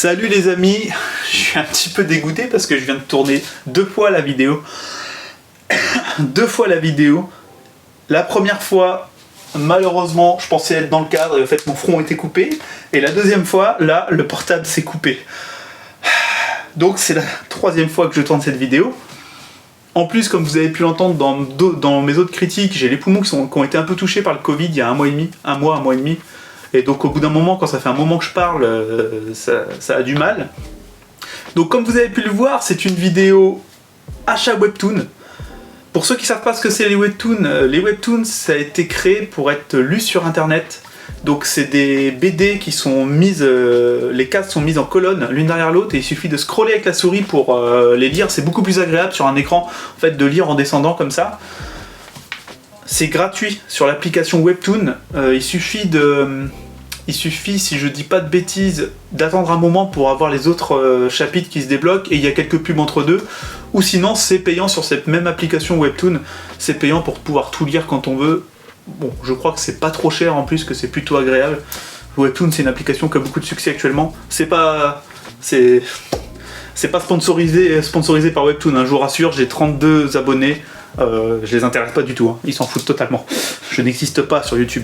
Salut les amis, je suis un petit peu dégoûté parce que je viens de tourner deux fois la vidéo. La première fois, malheureusement, je pensais être dans le cadre et en fait mon front était coupé. Et la deuxième fois, là, le portable s'est coupé. Donc c'est la troisième fois que je tourne cette vidéo. En plus, comme vous avez pu l'entendre dans mes autres critiques, j'ai les poumons qui ont été un peu touchés par le Covid il y a un mois et demi. Et donc au bout d'un moment, quand ça fait un moment que je parle, ça a du mal. Donc comme vous avez pu le voir, c'est une vidéo achat webtoon. Pour ceux qui ne savent pas ce que c'est les webtoons, ça a été créé pour être lu sur internet. Donc c'est des BD qui sont mises, les cases sont mises en colonne l'une derrière l'autre et il suffit de scroller avec la souris pour les lire. C'est beaucoup plus agréable sur un écran en fait, de lire en descendant comme ça. C'est gratuit sur l'application Webtoon. Il suffit, si je dis pas de bêtises, d'attendre un moment pour avoir les autres chapitres qui se débloquent et il y a quelques pubs entre deux. Ou sinon c'est payant sur cette même application Webtoon. C'est payant pour pouvoir tout lire quand on veut. Bon, je crois que c'est pas trop cher en plus, que c'est plutôt agréable. Webtoon, c'est une application qui a beaucoup de succès actuellement. C'est pas sponsorisé par Webtoon, hein, je vous rassure, j'ai 32 abonnés. Je les intéresse pas du tout, hein. Ils s'en foutent totalement. Je n'existe pas sur YouTube.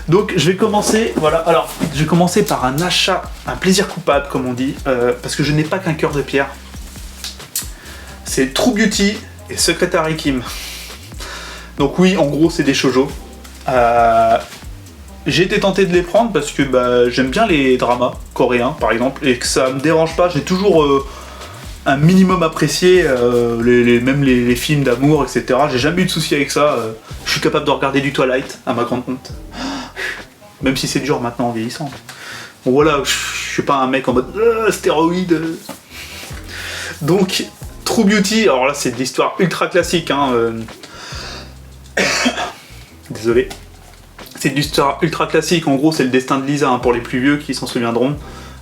Donc je vais commencer, voilà. Alors, je vais commencer par un achat, un plaisir coupable comme on dit, parce que je n'ai pas qu'un cœur de pierre. C'est True Beauty et Secretary Kim. Donc oui, en gros, c'est des shoujo. J'ai été tenté de les prendre parce que j'aime bien les dramas coréens, par exemple, et que ça me dérange pas. J'ai toujours un minimum apprécié même les films d'amour, etc. J'ai jamais eu de soucis avec ça. Je suis capable de regarder du Twilight, à ma grande honte. Même si c'est dur maintenant en vieillissant. Bon voilà, je suis pas un mec en mode stéroïde. Donc, True Beauty, alors là c'est de l'histoire ultra classique, hein. Désolé. C'est de l'histoire ultra classique, en gros c'est le destin de Lisa, hein, pour les plus vieux qui s'en souviendront.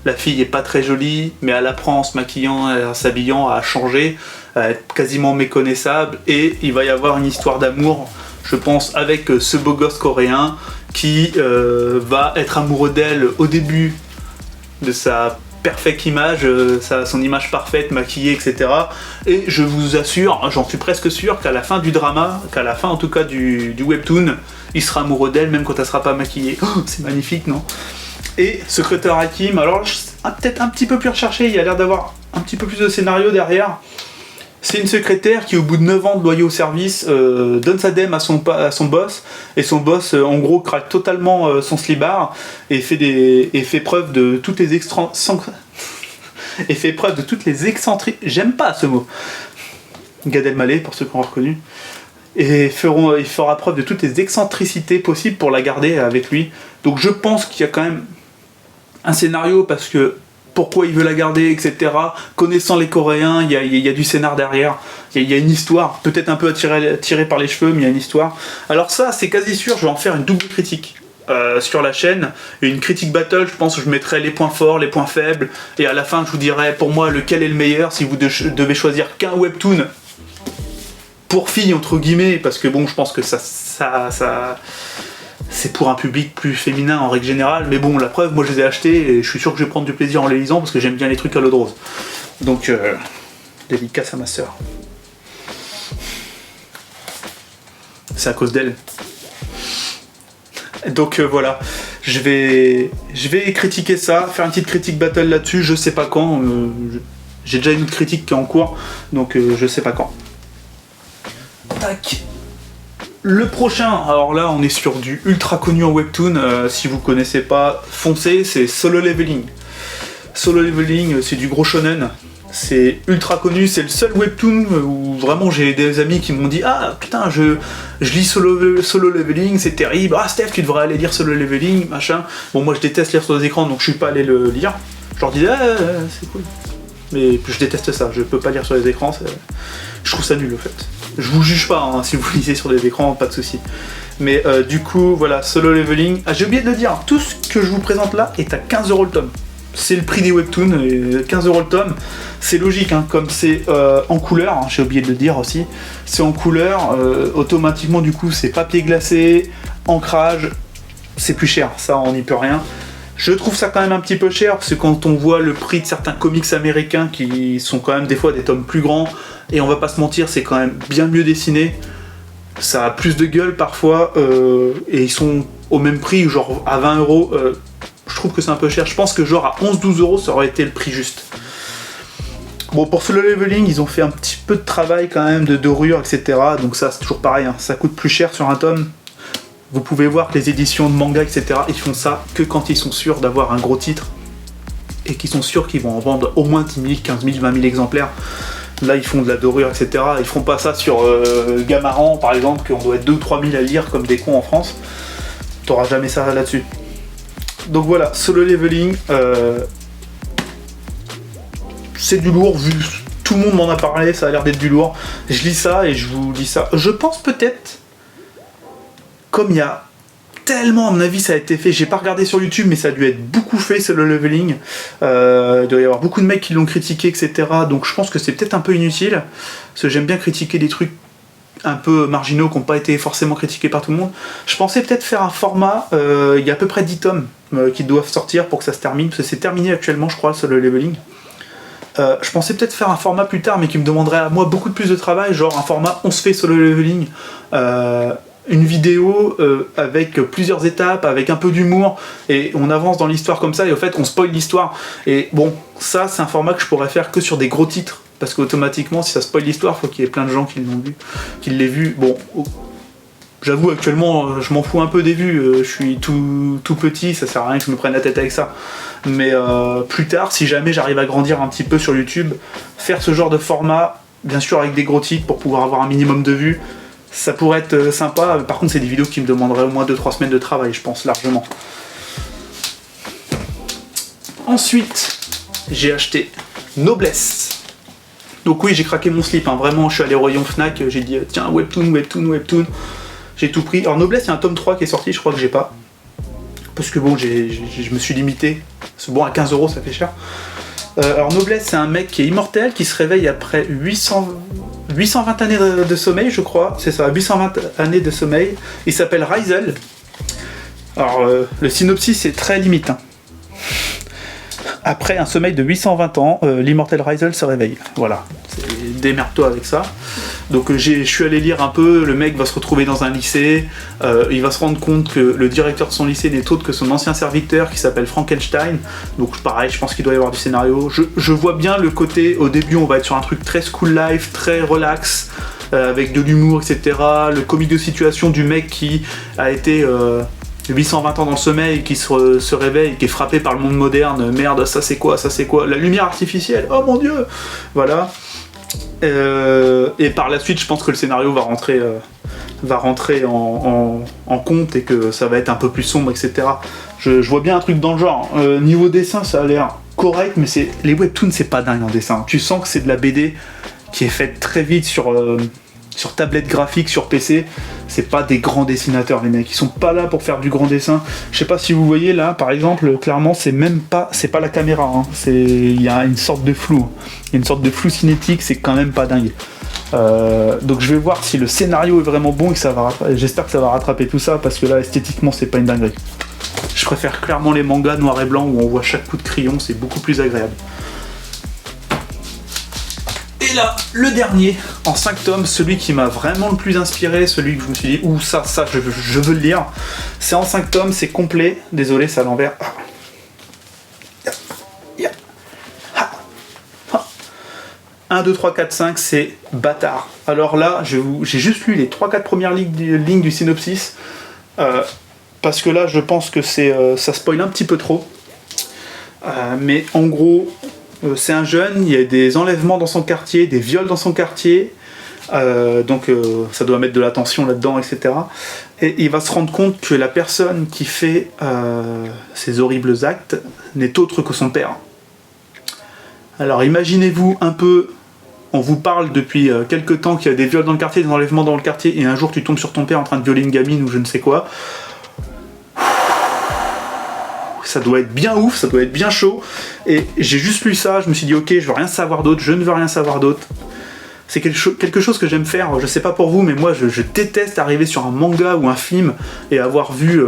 La fille est pas très jolie, mais elle apprend en se maquillant, en s'habillant, à changer, à être quasiment méconnaissable, et il va y avoir une histoire d'amour, je pense, avec ce beau gosse coréen qui va être amoureux d'elle au début de sa perfecte image, son image parfaite, maquillée, etc. Et je vous assure, j'en suis presque sûr qu'à la fin du drama, qu'à la fin en tout cas du webtoon, il sera amoureux d'elle même quand elle sera pas maquillée. Oh, c'est magnifique, non? Et Secretary Kim, alors peut-être un petit peu plus recherché, il y a l'air d'avoir un petit peu plus de scénario derrière. C'est une secrétaire qui au bout de 9 ans de loyer au service donne sa dème à son boss, et son boss en gros craque totalement son slibard et fait preuve de toutes les j'aime pas ce mot, Gad Elmaleh pour ceux qui ont reconnu, et il fera preuve de toutes les excentricités possibles pour la garder avec lui. Donc je pense qu'il y a quand même un scénario, parce que pourquoi il veut la garder, etc. Connaissant les Coréens, il y a du scénar derrière, il y a une histoire, peut-être un peu tirée par les cheveux, mais il y a une histoire. Alors ça, c'est quasi sûr, je vais en faire une double critique sur la chaîne, une critique battle. Je pense que je mettrai les points forts, les points faibles, et à la fin je vous dirai pour moi lequel est le meilleur, si vous devez choisir qu'un webtoon pour filles entre guillemets, parce que bon, je pense que ça c'est pour un public plus féminin en règle générale, mais bon, la preuve, moi je les ai achetés et je suis sûr que je vais prendre du plaisir en les lisant parce que j'aime bien les trucs à l'eau de rose. Donc, dédicace à ma sœur. C'est à cause d'elle. Donc voilà, je vais critiquer ça, faire une petite critique battle là-dessus, je sais pas quand. J'ai déjà une autre critique qui est en cours, donc je sais pas quand. Tac. Le prochain, alors là on est sur du ultra connu en webtoon, si vous connaissez pas, foncez, c'est Solo Leveling. Solo Leveling, c'est du gros shonen, c'est ultra connu, c'est le seul webtoon où vraiment j'ai des amis qui m'ont dit « Ah putain, je lis Solo Leveling, c'est terrible, ah Steph tu devrais aller lire Solo Leveling, machin ». Bon moi je déteste lire sur des écrans donc je suis pas allé le lire, je leur disais « Ah c'est cool ». Mais je déteste ça, je peux pas lire sur les écrans, je trouve ça nul en fait. Je vous juge pas, hein, si vous lisez sur des écrans, pas de soucis. Mais du coup, voilà, Solo Leveling. Ah, j'ai oublié de le dire, tout ce que je vous présente là est à 15 € le tome. C'est le prix des webtoons, 15 € le tome. C'est logique, hein, comme c'est en couleur, hein, j'ai oublié de le dire aussi. C'est en couleur, automatiquement du coup c'est papier glacé, ancrage, c'est plus cher, ça on n'y peut rien. Je trouve ça quand même un petit peu cher, parce que quand on voit le prix de certains comics américains qui sont quand même des fois des tomes plus grands, et on va pas se mentir, c'est quand même bien mieux dessiné, ça a plus de gueule parfois, et ils sont au même prix, genre à 20 euros, je trouve que c'est un peu cher. Je pense que genre à 11-12 euros, ça aurait été le prix juste. Bon, pour Solo Leveling, ils ont fait un petit peu de travail quand même, de dorure, etc. Donc ça, c'est toujours pareil, hein. Ça coûte plus cher sur un tome. Vous pouvez voir que les éditions de manga, etc., ils font ça que quand ils sont sûrs d'avoir un gros titre et qu'ils sont sûrs qu'ils vont en vendre au moins 10 000, 15 000, 20 000 exemplaires. Là, ils font de la dorure, etc. Ils feront pas ça sur Gamaran, par exemple, qu'on doit être 2 ou 3 000 à lire comme des cons en France. T'auras jamais ça là-dessus. Donc voilà, Solo Leveling, c'est du lourd, vu tout le monde m'en a parlé, ça a l'air d'être du lourd. Je lis ça et je vous dis ça. Je pense peut-être, comme il y a tellement, à mon avis, ça a été fait, j'ai pas regardé sur YouTube, mais ça a dû être beaucoup fait, Solo Leveling. Il doit y avoir beaucoup de mecs qui l'ont critiqué, etc. Donc je pense que c'est peut-être un peu inutile, parce que j'aime bien critiquer des trucs un peu marginaux qui n'ont pas été forcément critiqués par tout le monde. Je pensais peut-être faire un format, il y a à peu près 10 tomes qui doivent sortir pour que ça se termine, parce que c'est terminé actuellement, je crois, Solo Leveling. Je pensais peut-être faire un format plus tard, mais qui me demanderait à moi beaucoup plus de travail, genre un format on se fait Solo Leveling, une vidéo avec plusieurs étapes, avec un peu d'humour, et on avance dans l'histoire comme ça, et au fait on spoil l'histoire. Et bon, ça c'est un format que je pourrais faire que sur des gros titres, parce qu'automatiquement si ça spoil l'histoire, il faut qu'il y ait plein de gens qui l'ont vu, qui l'aient vu. Bon, j'avoue actuellement je m'en fous un peu des vues, je suis tout petit, ça sert à rien que je me prenne la tête avec ça. Mais plus tard, si jamais j'arrive à grandir un petit peu sur YouTube, faire ce genre de format, bien sûr avec des gros titres pour pouvoir avoir un minimum de vues, ça pourrait être sympa. Par contre, c'est des vidéos qui me demanderaient au moins 2-3 semaines de travail, je pense, largement. Ensuite, j'ai acheté Noblesse. Donc oui, j'ai craqué mon slip, hein. Vraiment, je suis allé au rayon Fnac, j'ai dit tiens, webtoon. J'ai tout pris. Alors Noblesse, il y a un tome 3 qui est sorti, je crois que j'ai pas. Parce que bon, je me suis limité. C'est bon, à 15 euros, ça fait cher. Alors Noblesse, c'est un mec qui est immortel, qui se réveille après 820 années de sommeil, je crois. C'est ça, 820 années de sommeil. Il s'appelle Rizel. Alors, le synopsis est très limite, hein. Après un sommeil de 820 ans, l'immortel Rizel se réveille. Voilà, démerde-toi avec ça. Donc je suis allé lire un peu, le mec va se retrouver dans un lycée, il va se rendre compte que le directeur de son lycée n'est autre que son ancien serviteur qui s'appelle Frankenstein. Donc pareil, je pense qu'il doit y avoir du scénario. Je vois bien le côté, au début on va être sur un truc très school life, très relax, avec de l'humour, etc. Le comique de situation du mec qui a été 820 ans dans le sommeil, qui se réveille, qui est frappé par le monde moderne. Merde, ça c'est quoi, la lumière artificielle, oh mon dieu. Voilà. Et par la suite, je pense que le scénario va rentrer en compte et que ça va être un peu plus sombre, etc. Je vois bien un truc dans le genre. Niveau dessin, ça a l'air correct, mais les webtoons, c'est pas dingue en dessin. Tu sens que c'est de la BD qui est faite très vite sur tablette graphique, sur PC. C'est pas des grands dessinateurs, les mecs. Ils sont pas là pour faire du grand dessin. Je sais pas si vous voyez là, par exemple, clairement, c'est pas la caméra, hein. Il y a une sorte de flou. Il y a une sorte de flou cinétique, c'est quand même pas dingue. Donc je vais voir si le scénario est vraiment bon et que j'espère que ça va rattraper tout ça, parce que là, esthétiquement, c'est pas une dinguerie. Je préfère clairement les mangas noir et blanc où on voit chaque coup de crayon, c'est beaucoup plus agréable. Et là, le dernier, en 5 tomes, celui qui m'a vraiment le plus inspiré, celui que je me suis dit, ouh, ça, je veux le lire. C'est en 5 tomes, c'est complet. Désolé, c'est à l'envers. 1, 2, 3, 4, 5, c'est Bâtard. Alors là, j'ai juste lu les 3-4 premières lignes du synopsis, parce que là, je pense que ça spoil un petit peu trop. Mais en gros, c'est un jeune, il y a des enlèvements dans son quartier, des viols dans son quartier, donc ça doit mettre de l'attention là-dedans, etc. Et il va se rendre compte que la personne qui fait ces horribles actes n'est autre que son père. Alors imaginez-vous un peu, on vous parle depuis quelques temps qu'il y a des viols dans le quartier, des enlèvements dans le quartier, et un jour tu tombes sur ton père en train de violer une gamine ou je ne sais quoi. Ça doit être bien ouf, ça doit être bien chaud. Et j'ai juste lu ça, je me suis dit ok, je veux rien savoir d'autre, je ne veux rien savoir d'autre. C'est quelque chose que j'aime faire, je sais pas pour vous, mais moi je déteste arriver sur un manga ou un film et avoir vu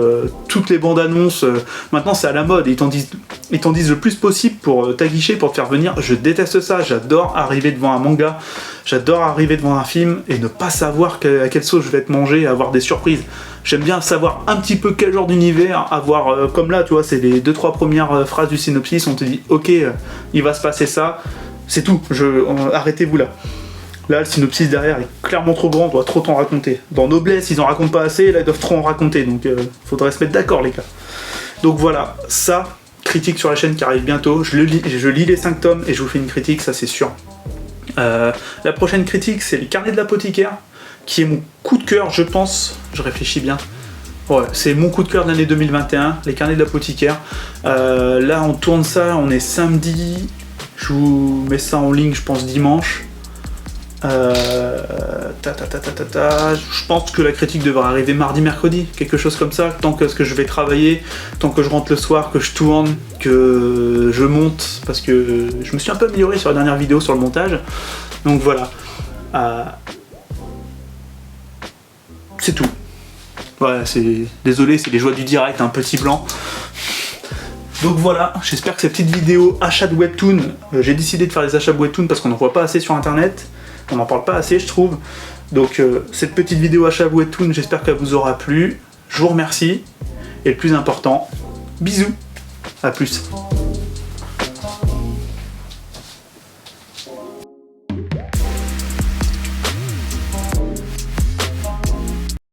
toutes les bandes annonces. Maintenant c'est à la mode, ils t'en disent le plus possible pour t'aguicher, pour te faire venir. Je déteste ça, j'adore arriver devant un manga, j'adore arriver devant un film et ne pas savoir à quelle sauce je vais être mangé, avoir des surprises. J'aime bien savoir un petit peu quel genre d'univers, avoir, comme là tu vois, c'est les 2-3 premières phrases du synopsis, on te dit ok, il va se passer ça, c'est tout, arrêtez-vous là. Là, le synopsis derrière est clairement trop grand, on doit trop t'en raconter. Dans Noblesse, ils en racontent pas assez, là, ils doivent trop en raconter, donc faudrait se mettre d'accord, les gars. Donc voilà, ça, critique sur la chaîne qui arrive bientôt. Je lis les 5 tomes et je vous fais une critique, ça c'est sûr. La prochaine critique, c'est les Carnets de l'apothicaire, qui est mon coup de cœur, je pense. Je réfléchis bien. Ouais, c'est mon coup de cœur de l'année 2021, les Carnets de l'apothicaire. Là, on tourne ça, on est samedi. Je vous mets ça en ligne, je pense, dimanche. Je pense que la critique devrait arriver mardi, mercredi, quelque chose comme ça, tant que je vais travailler, tant que je rentre le soir, que je tourne, que je monte, parce que je me suis un peu amélioré sur la dernière vidéo sur le montage, donc voilà. C'est tout. Voilà, désolé, c'est les joies du direct, un petit blanc. Donc voilà, j'espère que ces petites vidéos achats de webtoon, j'ai décidé de faire des achats de webtoon parce qu'on n'en voit pas assez sur internet. On n'en parle pas assez, je trouve. Donc cette petite vidéo achat webtoon, j'espère qu'elle vous aura plu. Je vous remercie. Et le plus important, bisous. À plus.